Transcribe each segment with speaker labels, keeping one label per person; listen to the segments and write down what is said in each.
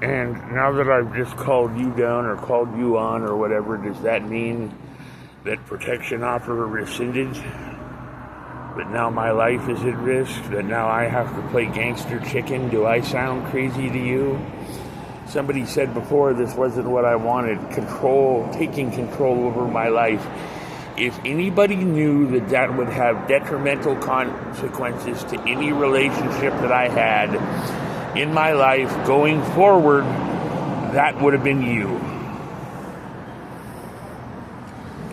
Speaker 1: And now that I've just called you down or called you on or whatever, does that mean that protection offer rescinded? That now my life is at risk? That now I have to play gangster chicken? Do I sound crazy to you? Somebody said before this wasn't what I wanted. Taking control over my life. If anybody knew that that would have detrimental consequences to any relationship that I had in my life going forward, that would have been you.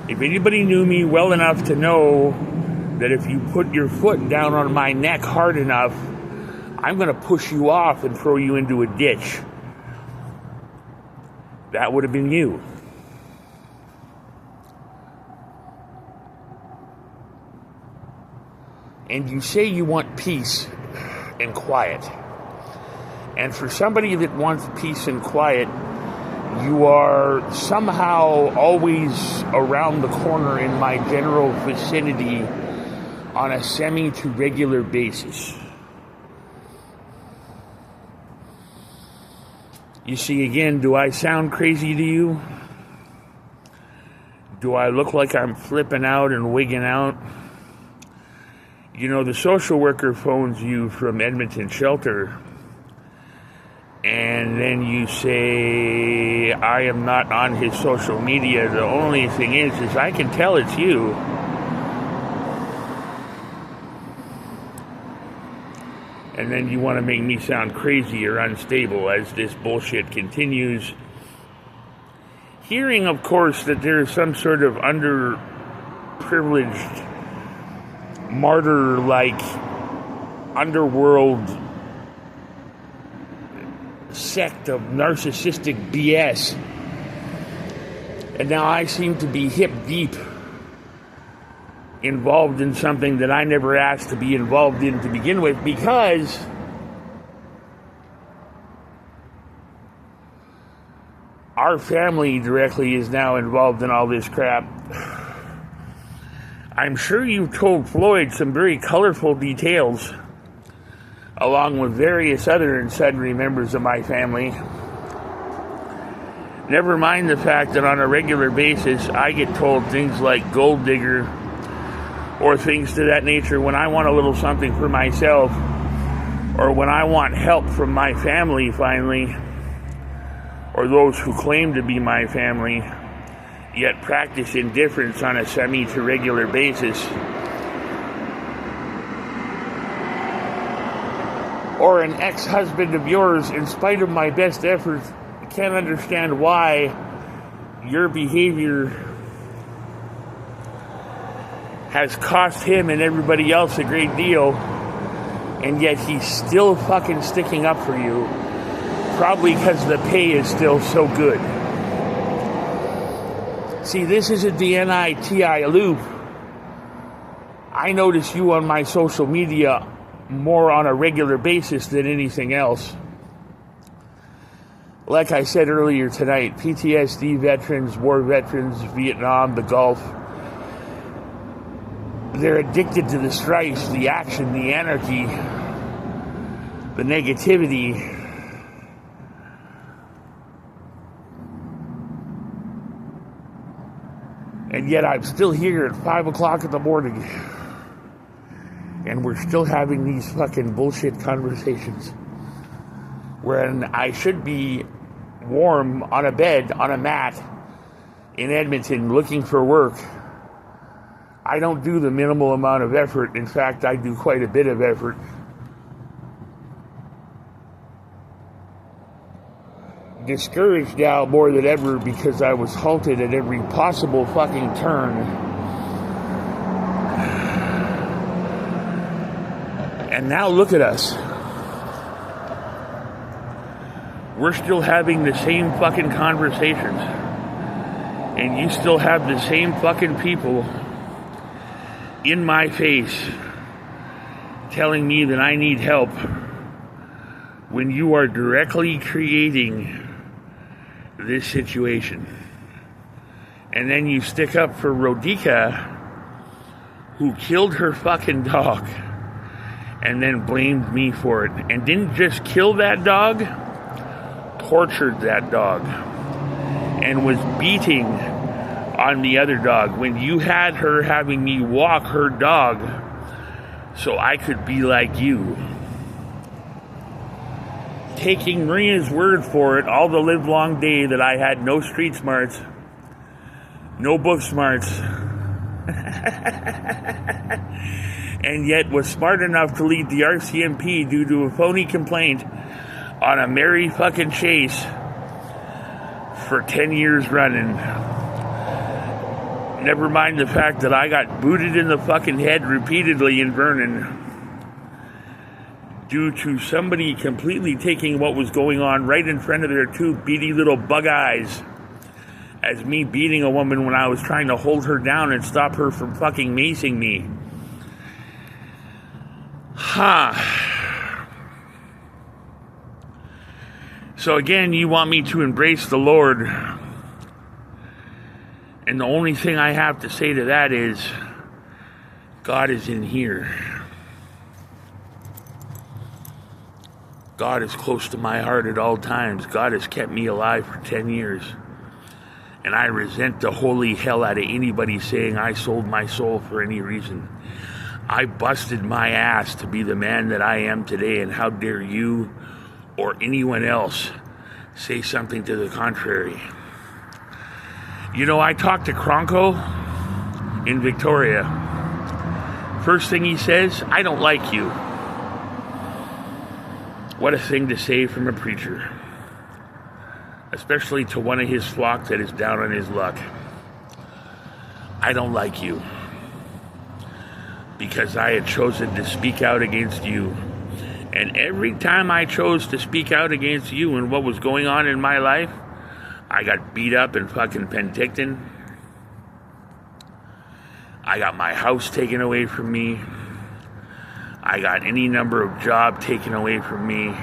Speaker 1: If anybody knew me well enough to know that if you put your foot down on my neck hard enough, I'm going to push you off and throw you into a ditch, that would have been you. And you say you want peace and quiet. And for somebody that wants peace and quiet, you are somehow always around the corner in my general vicinity on a semi to regular basis. You see, again, do I sound crazy to you? Do I look like I'm flipping out and wigging out? You know, the social worker phones you from Edmonton Shelter, and then you say, I am not on his social media. The only thing is I can tell it's you. And then you want to make me sound crazy or unstable as this bullshit continues. Hearing, of course, that there's some sort of underprivileged, martyr-like underworld sect of narcissistic BS. And now I seem to be hip deep involved in something that I never asked to be involved in to begin with, because our family directly is now involved in all this crap. I'm sure you told Floyd some very colorful details, along with various other and sundry members of my family. Never mind the fact that on a regular basis I get told things like gold digger or things to that nature when I want a little something for myself, or when I want help from my family finally, or those who claim to be my family, yet practice indifference on a semi to regular basis. Or an ex-husband of yours, in spite of my best efforts, can't understand why your behavior has cost him and everybody else a great deal, and yet he's still fucking sticking up for you, probably because the pay is still so good. See, this isn't the NITI loop. I notice you on my social media more on a regular basis than anything else. Like I said earlier tonight, PTSD veterans, war veterans, Vietnam, the Gulf, they're addicted to the strife, the action, the anarchy, the negativity. And yet I'm still here at 5 o'clock in the morning, and we're still having these fucking bullshit conversations when I should be warm on a bed, on a mat in Edmonton looking for work. I don't do the minimal amount of effort. In fact, I do quite a bit of effort. Discouraged now more than ever because I was halted at every possible fucking turn. And now look at us. We're still having the same fucking conversations. And you still have the same fucking people in my face telling me that I need help when you are directly creating this situation. And then you stick up for Rodica, who killed her fucking dog, and then blamed me for it. And didn't just kill that dog, tortured that dog and was beating on the other dog when you had her having me walk her dog so I could be like you. Taking Maria's word for it all the livelong day that I had no street smarts, no book smarts, and yet was smart enough to lead the RCMP due to a phony complaint on a merry fucking chase for 10 years running. Never mind the fact that I got booted in the fucking head repeatedly in Vernon due to somebody completely taking what was going on right in front of their two beady little bug eyes as me beating a woman when I was trying to hold her down and stop her from fucking macing me. So again, you want me to embrace the Lord, and the only thing I have to say to that is, God is in here. God is close to my heart at all times. God has kept me alive for 10 years. And I resent the holy hell out of anybody saying I sold my soul for any reason. I busted my ass to be the man that I am today, and how dare you or anyone else say something to the contrary. You know, I talked to Cronco in Victoria. First thing he says, I don't like you. What a thing to say from a preacher, especially to one of his flock that is down on his luck. I don't like you because I had chosen to speak out against you. And every time I chose to speak out against you and what was going on in my life, I got beat up in fucking Penticton. I got my house taken away from me. I got any number of jobs taken away from me.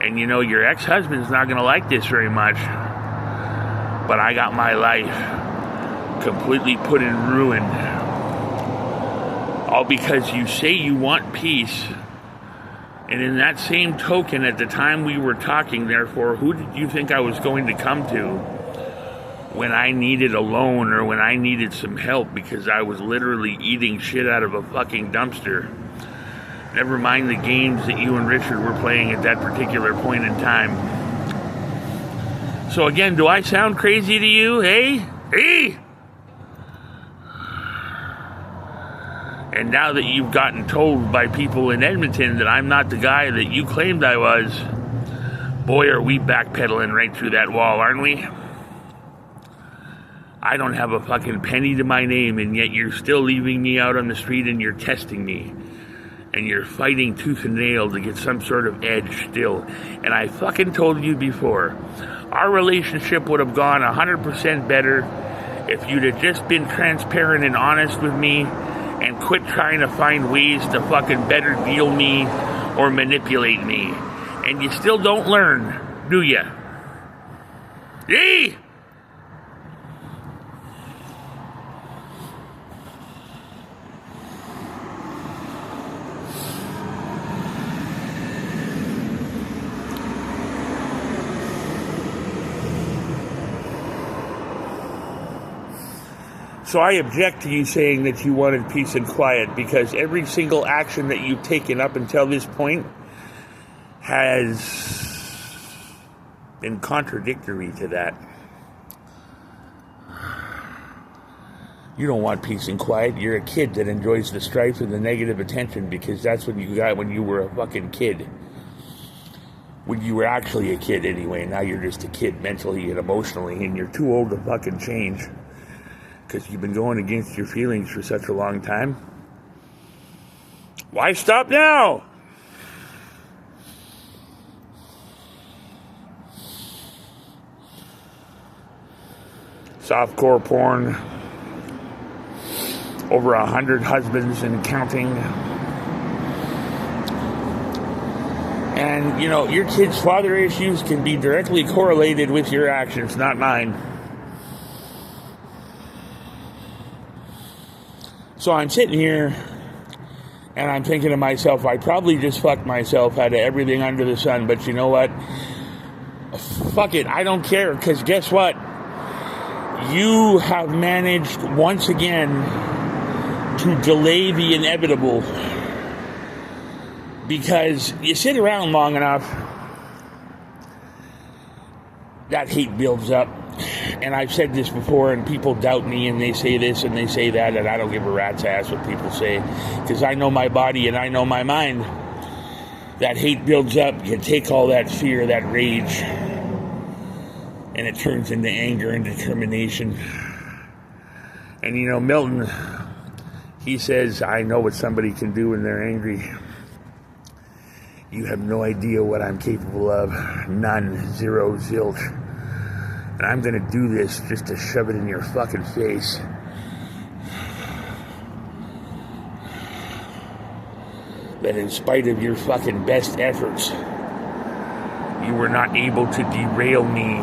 Speaker 1: And you know, your ex-husband's not going to like this very much. But I got my life completely put in ruin. All because you say you want peace. And in that same token, at the time we were talking, therefore, who did you think I was going to come to when I needed a loan or when I needed some help because I was literally eating shit out of a fucking dumpster? Never mind the games that you and Richard were playing at that particular point in time. So again, do I sound crazy to you? Hey? Hey? And now that you've gotten told by people in Edmonton that I'm not the guy that you claimed I was, boy, are we backpedaling right through that wall, aren't we? I don't have a fucking penny to my name, and yet you're still leaving me out on the street and you're testing me. And you're fighting tooth and nail to get some sort of edge still. And I fucking told you before, our relationship would have gone 100% better if you'd have just been transparent and honest with me and quit trying to find ways to fucking better deal me or manipulate me. And you still don't learn, do ya? Yee! So I object to you saying that you wanted peace and quiet, because every single action that you've taken up until this point has been contradictory to that. You don't want peace and quiet. You're a kid that enjoys the strife and the negative attention because that's what you got when you were a fucking kid. When you were actually a kid anyway. Now you're just a kid mentally and emotionally, and you're too old to fucking change. Because you've been going against your feelings for such a long time. Why stop now? Softcore porn. Over 100 husbands and counting. And, you know, your kid's father issues can be directly correlated with your actions, not mine. So I'm sitting here, and I'm thinking to myself, I probably just fucked myself out of everything under the sun, but you know what? fuck it, I don't care, because guess what? You have managed once again to delay the inevitable, because you sit around long enough, that hate builds up. And I've said this before, and people doubt me, and they say this and they say that, and I don't give a rat's ass what people say, because I know my body and I know my mind. That hate builds up. You take all that fear, that rage, and it turns into anger and determination. And you know, Milton, he says, I know what somebody can do when they're angry. You have no idea what I'm capable of. None. Zero. Zilch. And I'm going to do this just to shove it in your fucking face. That in spite of your fucking best efforts, you were not able to derail me.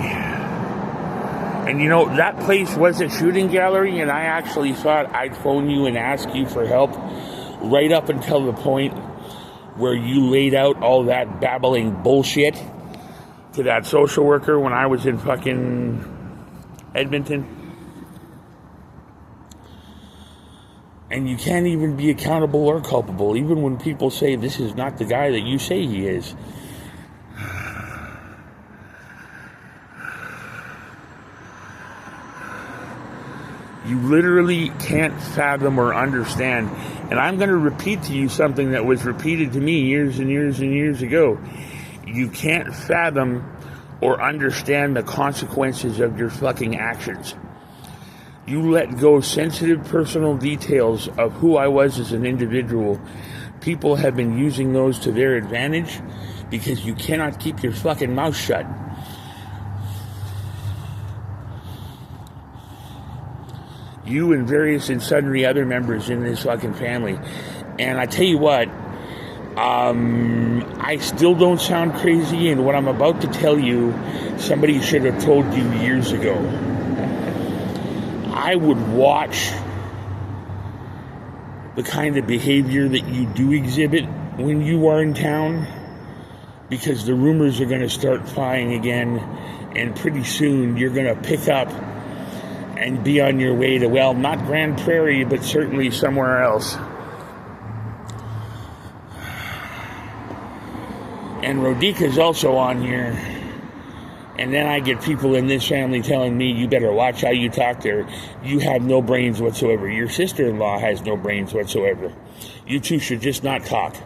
Speaker 1: And you know, that place was a shooting gallery, and I actually thought I'd phone you and ask you for help right up until the point where you laid out all that babbling bullshit to that social worker when I was in fucking Edmonton. And you can't even be accountable or culpable, even when people say this is not the guy that you say he is. You literally can't fathom or understand. And I'm going to repeat to you something that was repeated to me years and years and years ago. You can't fathom or understand the consequences of your fucking actions. You let go sensitive personal details of who I was as an individual. People have been using those to their advantage because you cannot keep your fucking mouth shut. You and various and sundry other members in this fucking family. And I tell you what, I still don't sound crazy, and what I'm about to tell you, somebody should have told you years ago. I would watch the kind of behavior that you do exhibit when you are in town, because the rumors are going to start flying again, and pretty soon you're going to pick up and be on your way to, well, not Grand Prairie, but certainly somewhere else. And Rodica's also on here. And then I get people in this family telling me, you better watch how you talk to her. You have no brains whatsoever. Your sister-in-law has no brains whatsoever. You two should just not talk.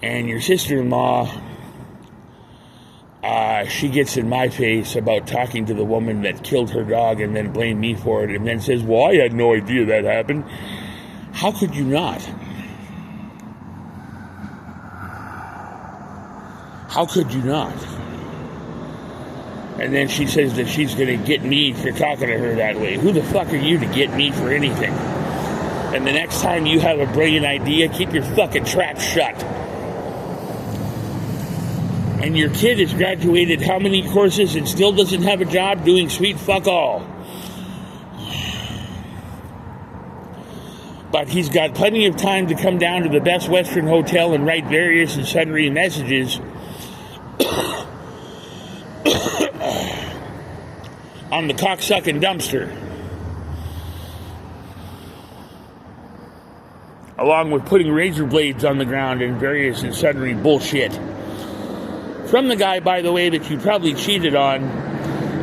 Speaker 1: And your sister-in-law, she gets in my face about talking to the woman that killed her dog and then blamed me for it, and then says, well, I had no idea that happened. How could you not? How could you not? And then she says that she's going to get me for talking to her that way. Who the fuck are you to get me for anything? And the next time you have a brilliant idea, keep your fucking trap shut. And your kid has graduated how many courses and still doesn't have a job doing sweet fuck all. But he's got plenty of time to come down to the Best Western Hotel and write various and sundry messages on the cocksucking dumpster, along with putting razor blades on the ground and various and sundry bullshit. From the guy, by the way, that you probably cheated on.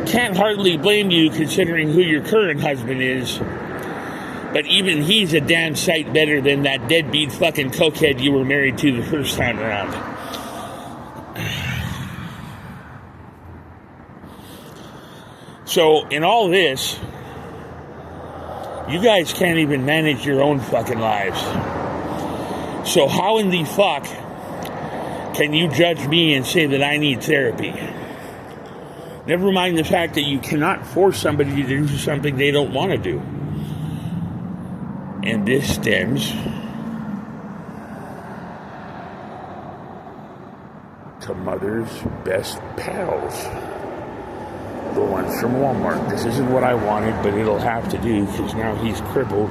Speaker 1: Can't hardly blame you considering who your current husband is. But even he's a damn sight better than that deadbeat fucking cokehead you were married to the first time around. So, in all this, you guys can't even manage your own fucking lives. So how in the fuck can you judge me and say that I need therapy? Never mind the fact that you cannot force somebody to do something they don't want to do. And this stems to Mother's best pals. The ones from Walmart. This isn't what I wanted, but it'll have to do because now he's crippled.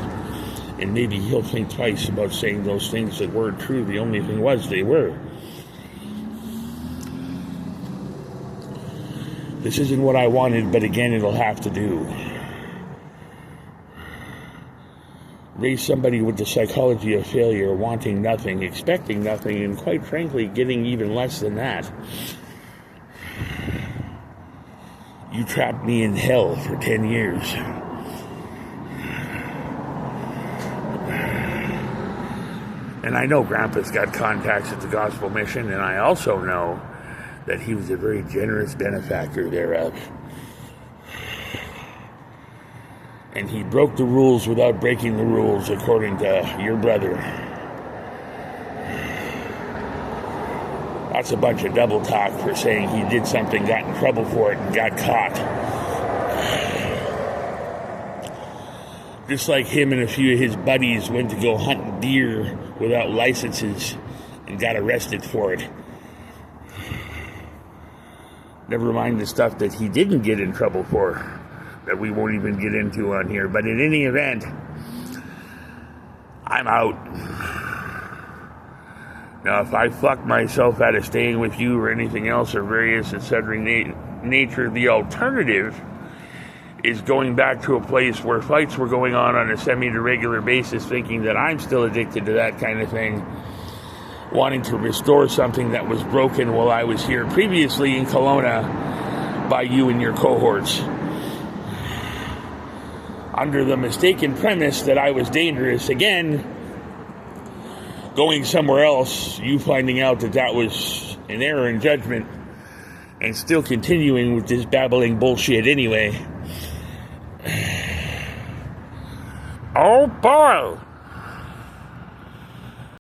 Speaker 1: And maybe he'll think twice about saying those things that weren't true. The only thing was they were. This isn't what I wanted, but again, it'll have to do. Raise somebody with the psychology of failure, wanting nothing, expecting nothing, and quite frankly, getting even less than that. You trapped me in hell for 10 years. And I know Grandpa's got contacts at the Gospel Mission, and I also know that he was a very generous benefactor thereof. And he broke the rules without breaking the rules, according to your brother. That's a bunch of double talk for saying he did something, got in trouble for it, and got caught. Just like him and a few of his buddies went to go hunt deer without licenses and got arrested for it. Never mind the stuff that he didn't get in trouble for, that we won't even get into on here. But in any event, I'm out. Now, if I fuck myself out of staying with you or anything else or various etc. nature, the alternative is going back to a place where fights were going on a semi-regular basis, thinking that I'm still addicted to that kind of thing, wanting to restore something that was broken while I was here previously in Kelowna by you and your cohorts, under the mistaken premise that I was dangerous. Again, going somewhere else, you finding out that that was an error in judgment, and still continuing with this babbling bullshit anyway. Oh boy!